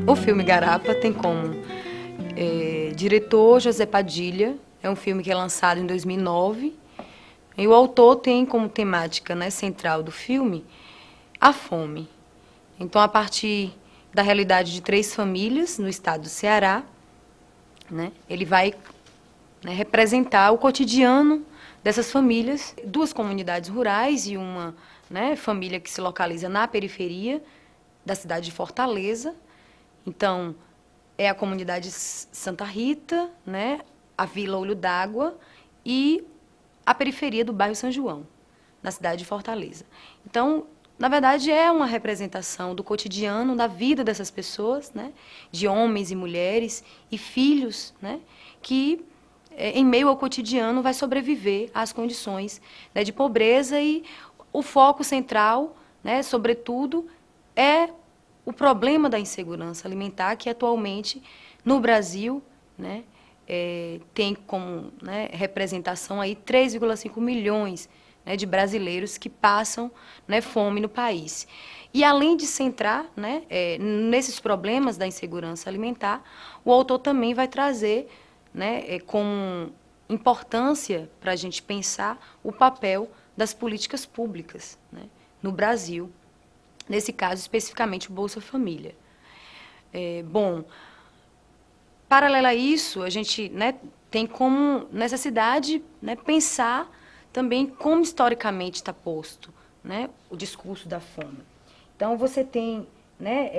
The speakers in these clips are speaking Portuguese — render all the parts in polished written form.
O filme Garapa tem como diretor José Padilha, é um filme que é lançado em 2009, e o autor tem como temática, né, central do filme a fome. Então, a partir da realidade de 3 famílias no estado do Ceará, né, ele vai, né, representar o cotidiano dessas famílias, 2 comunidades rurais e uma, né, família que se localiza na periferia da cidade de Fortaleza. Então, é a comunidade Santa Rita, né, a Vila Olho d'Água e a periferia do bairro São João, na cidade de Fortaleza. Então, na verdade, é uma representação do cotidiano, da vida dessas pessoas, né, de homens e mulheres e filhos, né, que, em meio ao cotidiano, vai sobreviver às condições, né, de pobreza, e o foco central, né, sobretudo, é o problema da insegurança alimentar, que atualmente no Brasil, né, tem como, né, representação aí 3,5 milhões, né, de brasileiros que passam, né, fome no país. E além de centrar, né, nesses problemas da insegurança alimentar, o autor também vai trazer, né, com importância para a gente pensar o papel das políticas públicas, né, no Brasil. Nesse caso, especificamente, o Bolsa Família. Bom, paralelo a isso, a gente, né, tem como necessidade, né, pensar também como historicamente está posto, né, o discurso da fome. Então, você tem, né,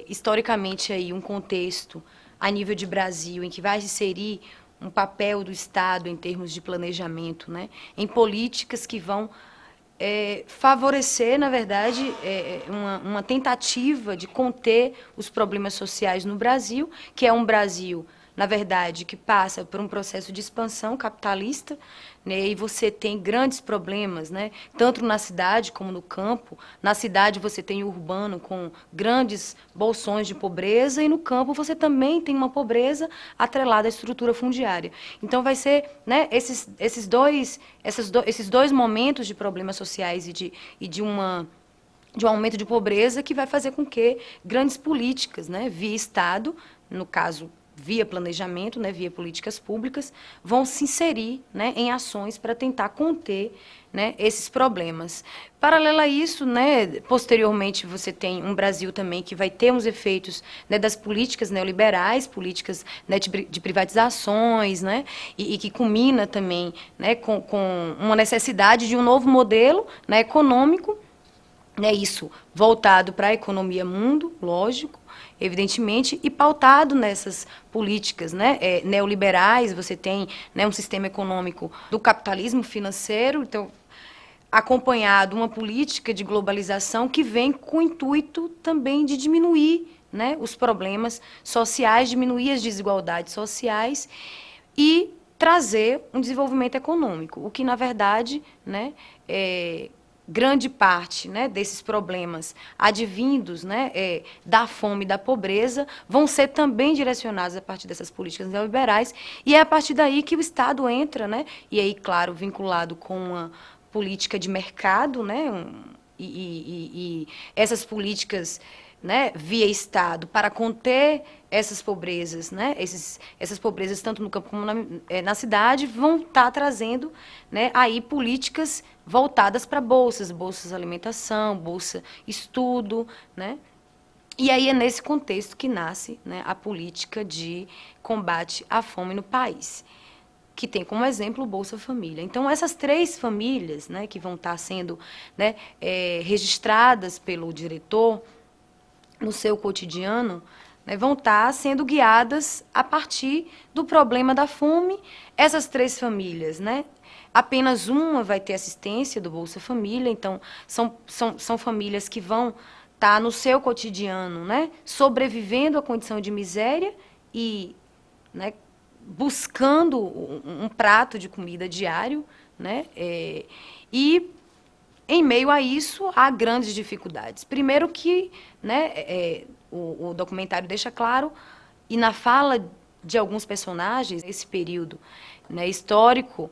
historicamente aí um contexto a nível de Brasil em que vai se inserir um papel do Estado em termos de planejamento, né, em políticas que vão favorecer, na verdade, uma tentativa de conter os problemas sociais no Brasil, que é um Brasil, na verdade, que passa por um processo de expansão capitalista, né, e você tem grandes problemas, né, tanto na cidade como no campo. Na cidade você tem o urbano com grandes bolsões de pobreza, e no campo você também tem uma pobreza atrelada à estrutura fundiária. Então vai ser, né, esses dois momentos de problemas sociais e de um aumento de pobreza que vai fazer com que grandes políticas, né, via Estado, no caso via planejamento, né, via políticas públicas, vão se inserir, né, em ações para tentar conter, né, esses problemas. Paralelo a isso, né, posteriormente você tem um Brasil também que vai ter uns efeitos, né, das políticas neoliberais, políticas, né, de privatizações, né, e que culmina também, né, com uma necessidade de um novo modelo, né, econômico, né, isso voltado para a economia mundo, lógico, evidentemente, e pautado nessas políticas, né, neoliberais. Você tem, né, um sistema econômico do capitalismo financeiro, então, acompanhado uma política de globalização que vem com o intuito também de diminuir, né, os problemas sociais, diminuir as desigualdades sociais e trazer um desenvolvimento econômico, o que, na verdade, né, grande parte, né, desses problemas advindos, né, da fome e da pobreza vão ser também direcionados a partir dessas políticas neoliberais, e é a partir daí que o Estado entra, né, e aí, claro, vinculado com uma política de mercado, né, e essas políticas, né, via Estado para conter essas pobrezas, né, essas pobrezas tanto no campo como na cidade, vão estar trazendo, né, aí políticas voltadas para bolsas alimentação, bolsa estudo, né, e aí é nesse contexto que nasce, né, a política de combate à fome no país, que tem como exemplo o Bolsa Família. Então, essas 3 famílias, né, que vão estar sendo, né, registradas pelo diretor no seu cotidiano, né, vão estar sendo guiadas a partir do problema da fome. Essas 3 famílias, né, apenas uma vai ter assistência do Bolsa Família, então são famílias que vão estar no seu cotidiano, né, sobrevivendo à condição de miséria e, né, buscando um prato de comida diário, né, e em meio a isso, há grandes dificuldades. Primeiro que, né, o documentário deixa claro E na fala de alguns personagens, esse período, né, histórico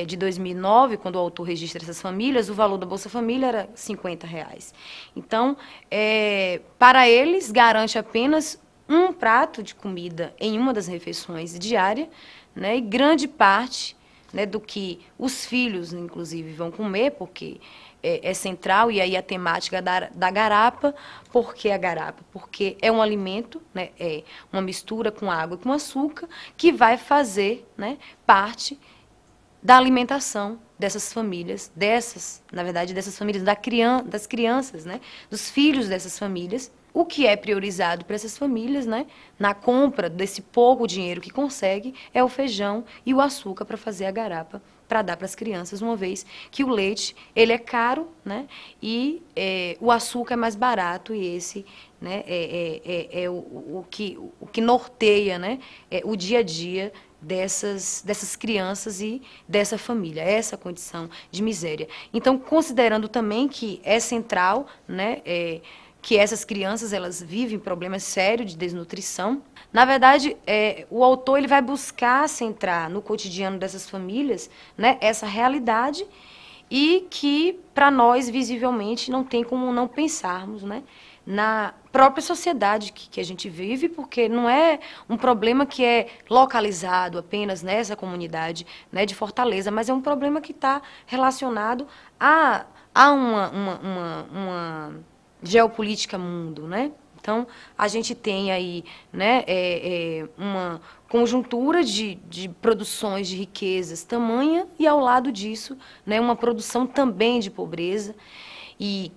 de 2009, quando o autor registra essas famílias, o valor da Bolsa Família era R$ 50. Então, para eles, garante apenas um prato de comida em uma das refeições diárias, né, e grande parte, né, do que os filhos, inclusive, vão comer, porque é central, e aí a temática da garapa. Por que a garapa? Porque é um alimento, né, é uma mistura com água e com açúcar, que vai fazer, né, parte da alimentação dessas famílias, na verdade, dessas famílias, das crianças, né, dos filhos dessas famílias. O que é priorizado para essas famílias, né, na compra desse pouco dinheiro que consegue, é o feijão e o açúcar para fazer a garapa, para dar para as crianças, uma vez que o leite ele é caro, né, e o açúcar é mais barato, e esse, né, o que norteia, né, o dia a dia dessas crianças e dessa família, essa condição de miséria. Então, considerando também que é central, né, que essas crianças elas vivem problemas sérios de desnutrição. Na verdade, o autor ele vai buscar centrar no cotidiano dessas famílias, né, essa realidade, e que, para nós, visivelmente, não tem como não pensarmos, né, na própria sociedade que a gente vive, porque não é um problema que é localizado apenas nessa comunidade, né, de Fortaleza, mas é um problema que está relacionado a uma geopolítica mundo, né? Então, a gente tem aí, né, uma conjuntura de produções de riquezas tamanha, e ao lado disso, né, uma produção também de pobreza. E,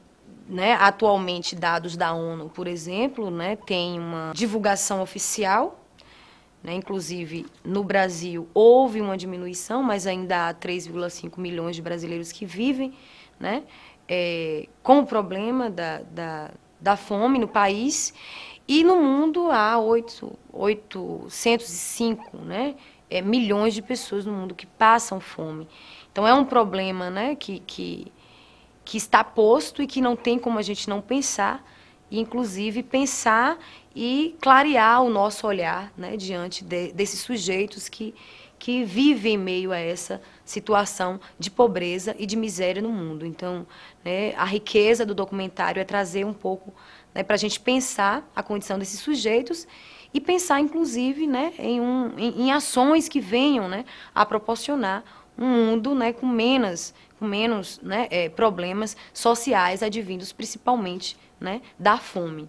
né, atualmente, dados da ONU, por exemplo, né, tem uma divulgação oficial, né, inclusive no Brasil houve uma diminuição, mas ainda há 3,5 milhões de brasileiros que vivem, né, com o problema da fome no país, e no mundo há 805, né, milhões de pessoas no mundo que passam fome. Então é um problema, né, que está posto e que não tem como a gente não pensar, e inclusive pensar e clarear o nosso olhar, né, diante desses sujeitos que vivem em meio a essa situação de pobreza e de miséria no mundo. Então, né, a riqueza do documentário é trazer um pouco, né, para a gente pensar a condição desses sujeitos e pensar, inclusive, né, em ações que venham, né, a proporcionar um mundo, né, com menos, né, problemas sociais advindos principalmente, né, da fome.